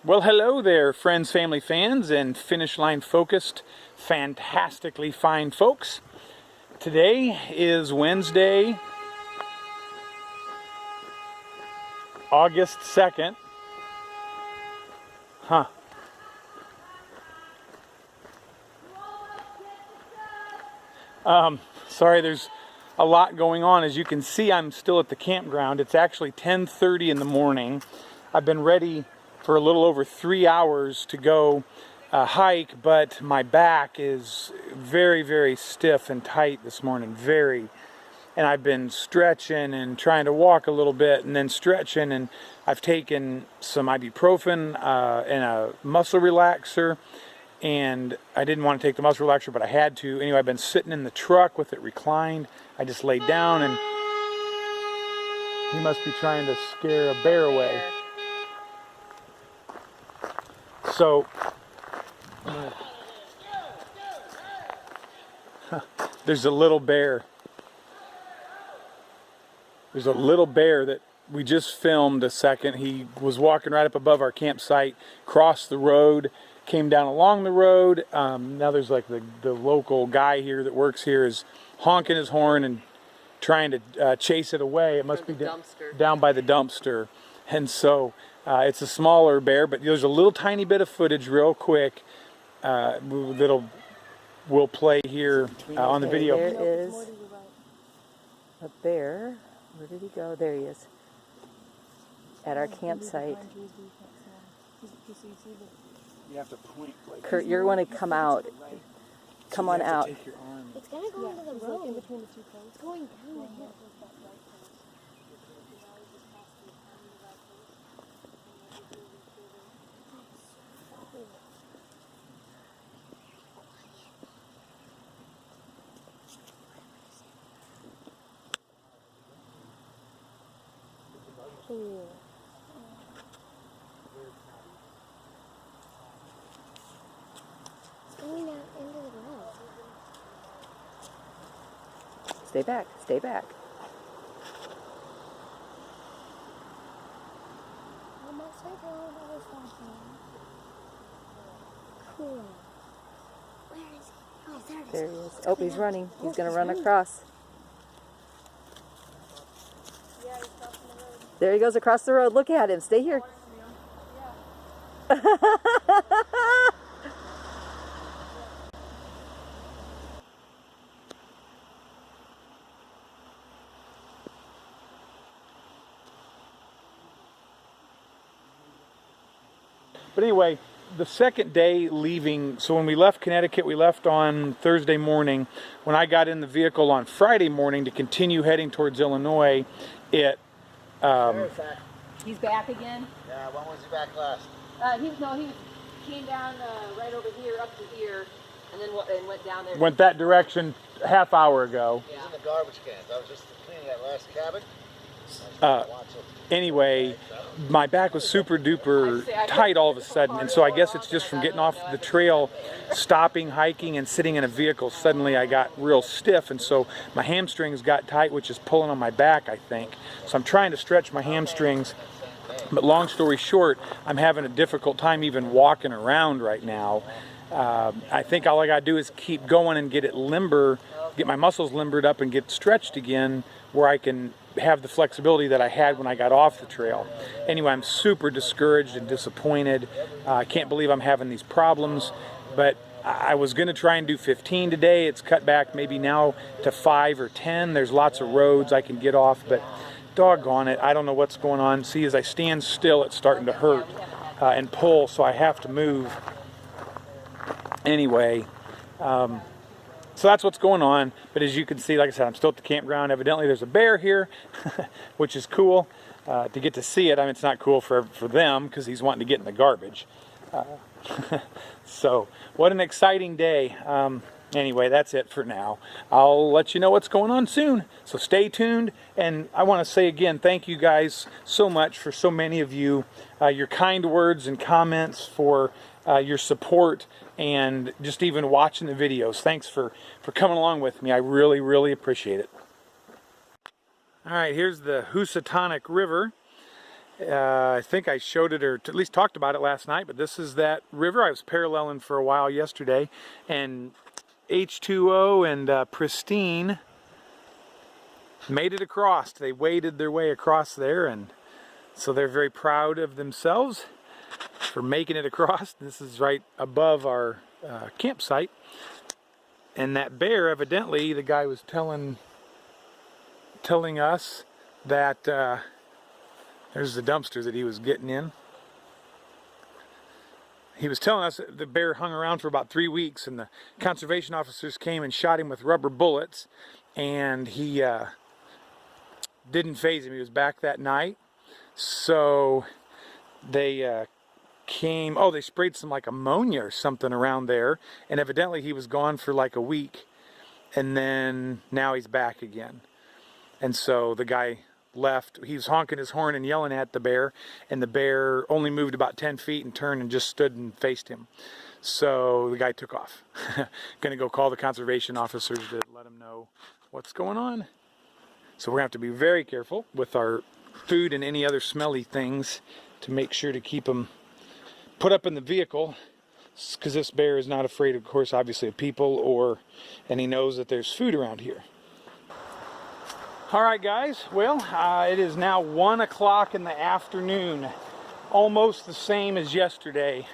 Well, hello there, friends, family, fans, and finish line focused, fantastically fine folks. Today is Wednesday, August 2nd. Sorry, there's a lot going on. As you can see, I'm still at the campground. It's actually 10:30 in the morning. I've been ready for a little over 3 hours to go hike, but my back is very, very stiff and tight this morning, and I've been stretching and trying to walk a little bit and then stretching, and I've taken some ibuprofen and a muscle relaxer, and I didn't want to take the muscle relaxer, but I had to. Anyway, I've been sitting in the truck with it reclined. I just laid down, and he must be trying to scare a bear away. So, there's a little bear. There's a little bear that we just filmed a second. He was walking right up above our campsite, crossed the road, came down along the road. Now there's like the local guy here that works here is honking his horn and trying to chase it away. It must be down by the dumpster. And so it's a smaller bear, but there's a little tiny bit of footage real quick we'll play here on the video. There is a bear. Where did he go? There he is. At our campsite. You have to point. Kurt, you're going to come out. Come on out. It's going to go into the road. In between the two poles. It's going down the hill. Ooh. It's going out into the road. Stay back. Stay back. Cool. Where is he? Oh, there it is. There he is. Oh, he's running. He's going to run across. There he goes across the road. Look at him. Stay here. But anyway, the second day leaving, so when we left Connecticut, we left on Thursday morning. When I got in the vehicle on Friday morning to continue heading towards Illinois, He's back again? Yeah, when was he back last? He came down right over here, up to here, and then went down there. Went that direction half hour ago. He was in the garbage cans. I was just cleaning that last cabin. Anyway, my back was super duper tight all of a sudden, and so I guess it's just from getting off the trail, stopping, hiking, and sitting in a vehicle. Suddenly I got real stiff, and so my hamstrings got tight, which is pulling on my back, I think. So I'm trying to stretch my hamstrings, but long story short, I'm having a difficult time even walking around right now. I think all I gotta do is keep going and get it limber, get my muscles limbered up and get stretched again, where I can have the flexibility that I had when I got off the trail. Anyway, I'm super discouraged and disappointed. I can't believe I'm having these problems, but I was going to try and do 15 today. It's cut back maybe now to 5 or 10. There's lots of roads I can get off, but doggone it, I don't know what's going on. See, as I stand still, it's starting to hurt and pull, so I have to move. Anyway, so that's what's going on. But as you can see, like I said, I'm still at the campground. Evidently there's a bear here, which is cool to get to see it. I mean, it's not cool for them because he's wanting to get in the garbage. So what an exciting day. Anyway, that's it for now. I'll let you know what's going on soon. So stay tuned. And I want to say again, thank you guys so much for so many of you, your kind words and comments, for your support, and just even watching the videos. Thanks for coming along with me. I really, really appreciate it. All right, here's the Housatonic River. I think I showed it or at least talked about it last night, but this is that river I was paralleling for a while yesterday, and H2O and Pristine made it across. They waded their way across there, and so they're very proud of themselves for making it across. This is right above our campsite, and that bear, evidently, the guy was telling us that there's the dumpster that he was getting in. He was telling us that the bear hung around for about 3 weeks, and the conservation officers came and shot him with rubber bullets, and he didn't faze him. He was back that night. So they came, they sprayed some like ammonia or something around there, and evidently he was gone for like a week, and then now he's back again. And so the guy left. He was honking his horn and yelling at the bear, and the bear only moved about 10 feet and turned and just stood and faced him. So the guy took off. Gonna go call the conservation officers to let them know what's going on. So we're gonna have to be very careful with our food and any other smelly things to make sure to keep them put up in the vehicle, because this bear is not afraid, of course, obviously, of people, and he knows that there's food around here. All right, guys, well, it is now 1 o'clock in the afternoon, almost the same as yesterday,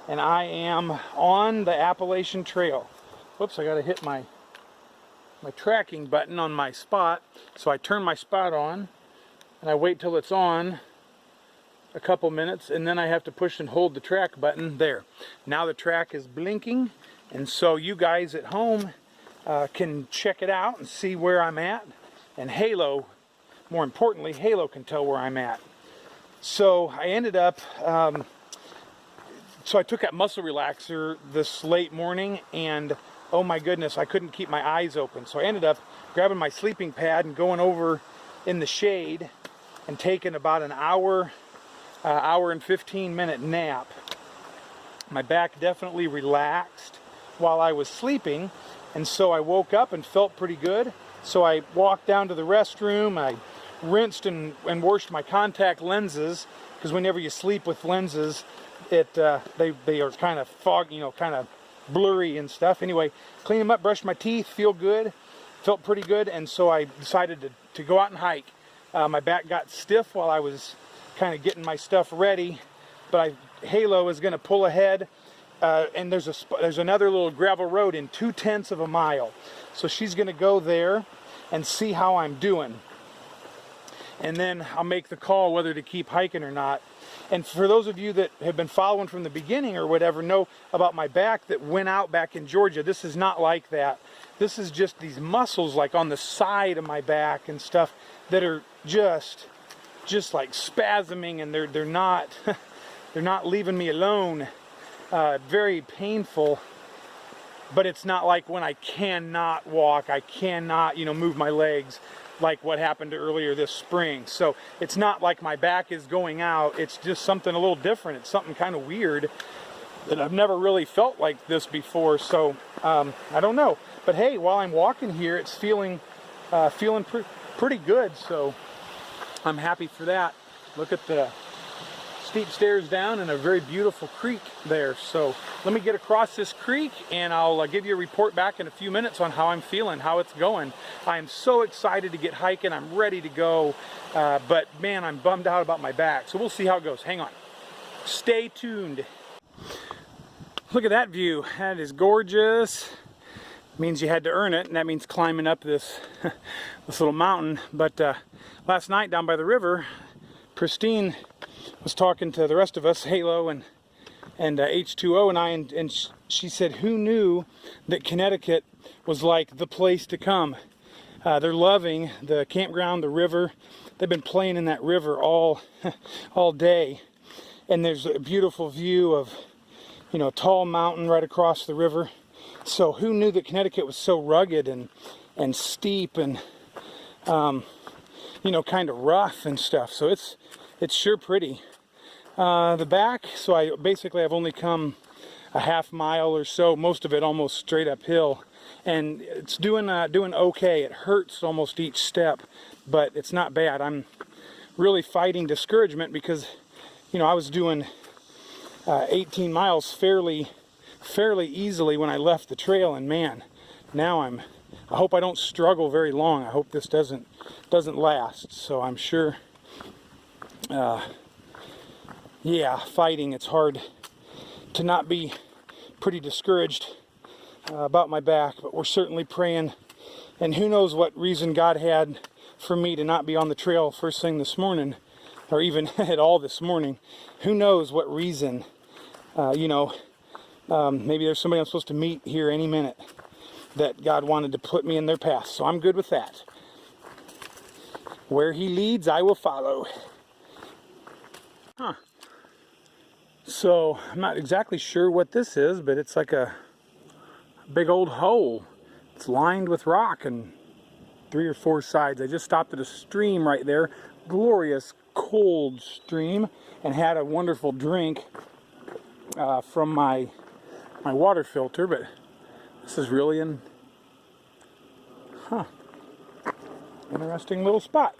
and I am on the Appalachian Trail. Whoops, I gotta hit my tracking button on my spot. So I turn my spot on, and I wait till it's on a couple minutes, and then I have to push and hold the track button there. Now the track is blinking, and so you guys at home can check it out and see where I'm at. And Halo, more importantly, Halo can tell where I'm at. So I ended up, so I took that muscle relaxer this late morning, and oh my goodness, I couldn't keep my eyes open. So I ended up grabbing my sleeping pad and going over in the shade and taking about an hour and 15-minute nap. My back definitely relaxed while I was sleeping, and so I woke up and felt pretty good. So I walked down to the restroom, I rinsed and washed my contact lenses, because whenever you sleep with lenses, they are kind of foggy, kind of blurry and stuff. Anyway, clean them up, brushed my teeth, feel good, felt pretty good, and so I decided to go out and hike. My back got stiff while I was kind of getting my stuff ready, but Halo is going to pull ahead, and there's another little gravel road in 2/10 of a mile. So she's going to go there and see how I'm doing. And then I'll make the call whether to keep hiking or not. And for those of you that have been following from the beginning or whatever, know about my back that went out back in Georgia. This is not like that. This is just these muscles like on the side of my back and stuff that are just like spasming, and they're not they're not leaving me alone. Very painful. But it's not like when I cannot walk, I cannot, move my legs like what happened earlier this spring. So it's not like my back is going out. It's just something a little different. It's something kind of weird that I've never really felt like this before. So I don't know. But hey, while I'm walking here, it's feeling pretty good. So I'm happy for that. Look at the steep stairs down and a very beautiful creek there. So let me get across this creek, and I'll give you a report back in a few minutes on how I'm feeling, how it's going. I am so excited to get hiking. I'm ready to go, but man, I'm bummed out about my back. So we'll see how it goes. Hang on. Stay tuned. Look at that view. That is gorgeous. It means you had to earn it, and that means climbing up this this little mountain. But last night down by the river, Pristine was talking to the rest of us, Halo and H2O and I, and she said, who knew that Connecticut was like the place to come? They're loving the campground, the river. They've been playing in that river all day, and there's a beautiful view of a tall mountain right across the river. So who knew that Connecticut was so rugged and steep and kind of rough and stuff. So it's sure pretty. The back, so I've only come a half mile or so, most of it almost straight uphill, and it's doing okay. It hurts almost each step, but it's not bad. I'm really fighting discouragement because, you know, I was doing 18 miles fairly easily when I left the trail, and man, now I hope I don't struggle very long. I hope this doesn't last. So I'm sure, yeah, fighting, it's hard to not be pretty discouraged about my back, but we're certainly praying, and who knows what reason God had for me to not be on the trail first thing this morning, or even at all this morning. Who knows what reason, you know, maybe there's somebody I'm supposed to meet here any minute that God wanted to put me in their path, so I'm good with that. Where he leads, I will follow. Huh. So, I'm not exactly sure what this is, but it's like a big old hole. It's lined with rock and 3 or 4 sides. I just stopped at a stream right there, glorious cold stream, and had a wonderful drink from my water filter, but this is really an interesting little spot.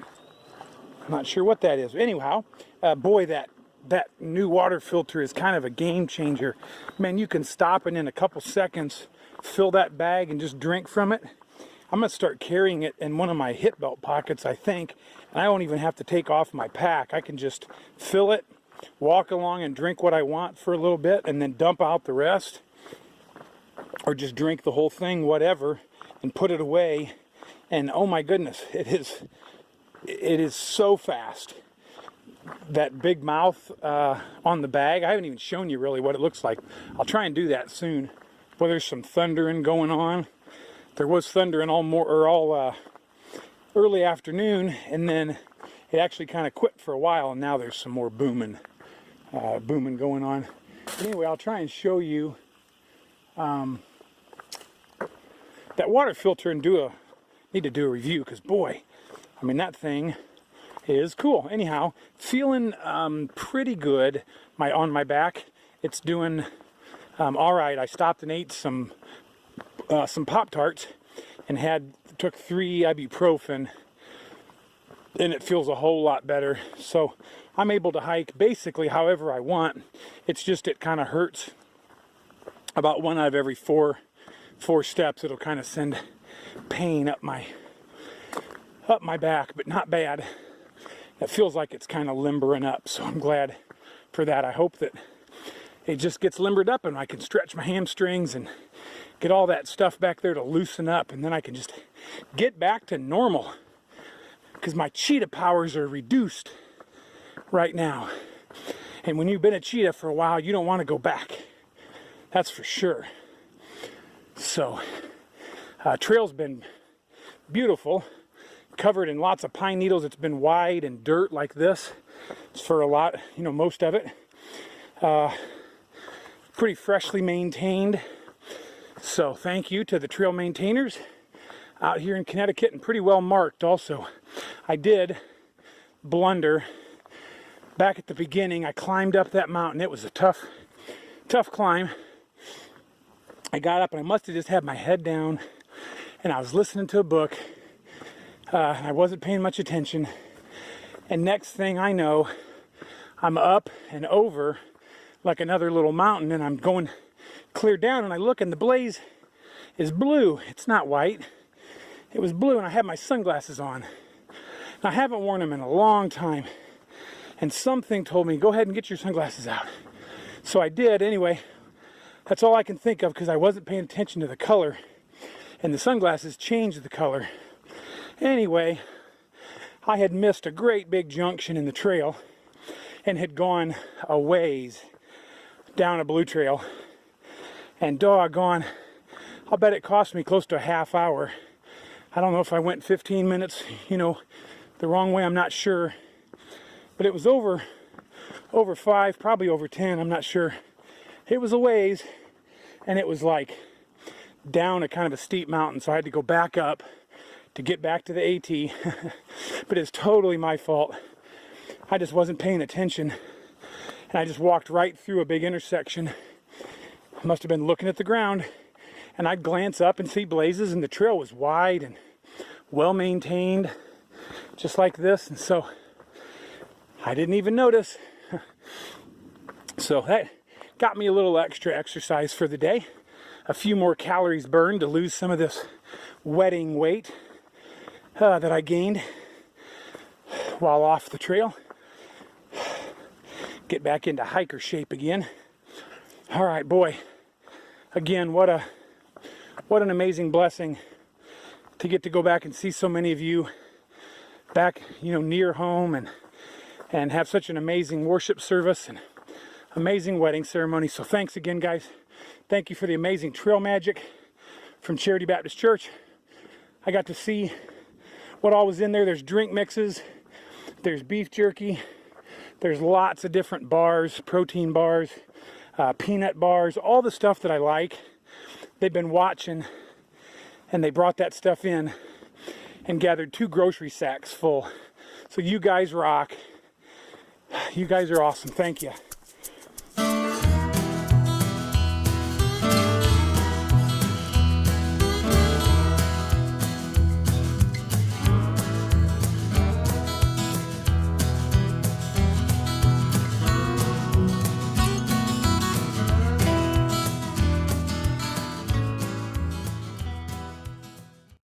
I'm not sure what that is. Anyhow, boy, that new water filter is kind of a game changer. Man, you can stop and in a couple seconds fill that bag and just drink from it. I'm going to start carrying it in one of my hip belt pockets, I think, and I don't even have to take off my pack. I can just fill it, walk along and drink what I want for a little bit, and then dump out the rest, or just drink the whole thing, whatever, and put it away. And oh my goodness, it is so fast. That big mouth on the bag, I haven't even shown you really what it looks like. I'll try and do that soon. Well, there's some thundering going on. There was thundering all early afternoon, and then it actually kind of quit for a while, and now there's some more booming going on. But anyway, I'll try and show you that water filter and need to do a review, because boy, I mean, that thing is cool. Anyhow, feeling pretty good on my back. It's doing all right. I stopped and ate some Pop-Tarts and took 3 ibuprofen, and it feels a whole lot better. So I'm able to hike basically however I want. It's just it kind of hurts about 1 out of every 4 steps. It'll kind of send pain up my back, but not bad. It feels like it's kind of limbering up, so I'm glad for that. I hope that it just gets limbered up and I can stretch my hamstrings and get all that stuff back there to loosen up, and then I can just get back to normal, because my cheetah powers are reduced right now. And when you've been a cheetah for a while, you don't want to go back. That's for sure. So, trail's been beautiful, covered in lots of pine needles. It's been wide and dirt like this. It's for a lot, you know, most of it. Pretty freshly maintained. So thank you to the trail maintainers out here in Connecticut, and pretty well marked also. I did blunder back at the beginning. I climbed up that mountain. It was a tough climb. I got up and I must have just had my head down and I was listening to a book. I wasn't paying much attention. And next thing I know, I'm up and over like another little mountain, and I'm going clear down, and I look and the blaze is blue. It's not white. It was blue, and I had my sunglasses on. And I haven't worn them in a long time. And something told me, go ahead and get your sunglasses out. So I did. Anyway, that's all I can think of, because I wasn't paying attention to the color. And the sunglasses changed the color. Anyway, I had missed a great big junction in the trail and had gone a ways down a blue trail. And doggone, I'll bet it cost me close to a half hour. I don't know if I went 15 minutes, you know, the wrong way, I'm not sure. But it was over 5, probably over 10, I'm not sure. It was a ways, and it was like down a kind of a steep mountain, so I had to go back up to get back to the AT. But it's totally my fault. I just wasn't paying attention, and I just walked right through a big intersection. I must have been looking at the ground, and I'd glance up and see blazes, and the trail was wide and well maintained, just like this. And so I didn't even notice. So that got me a little extra exercise for the day. A few more calories burned to lose some of this wetting weight that I gained while off the trail. Get back into hiker shape again. All right, boy. Again, what an amazing blessing to get to go back and see so many of you back, near home, and have such an amazing worship service and amazing wedding ceremony. So thanks again, guys. Thank you for the amazing trail magic from Charity Baptist Church. I got to see what all was in there. There's drink mixes, there's beef jerky, there's lots of different bars, protein bars, peanut bars, all the stuff that I like. They've been watching, and they brought that stuff in and gathered 2 grocery sacks full. So you guys rock. You guys are awesome. Thank you.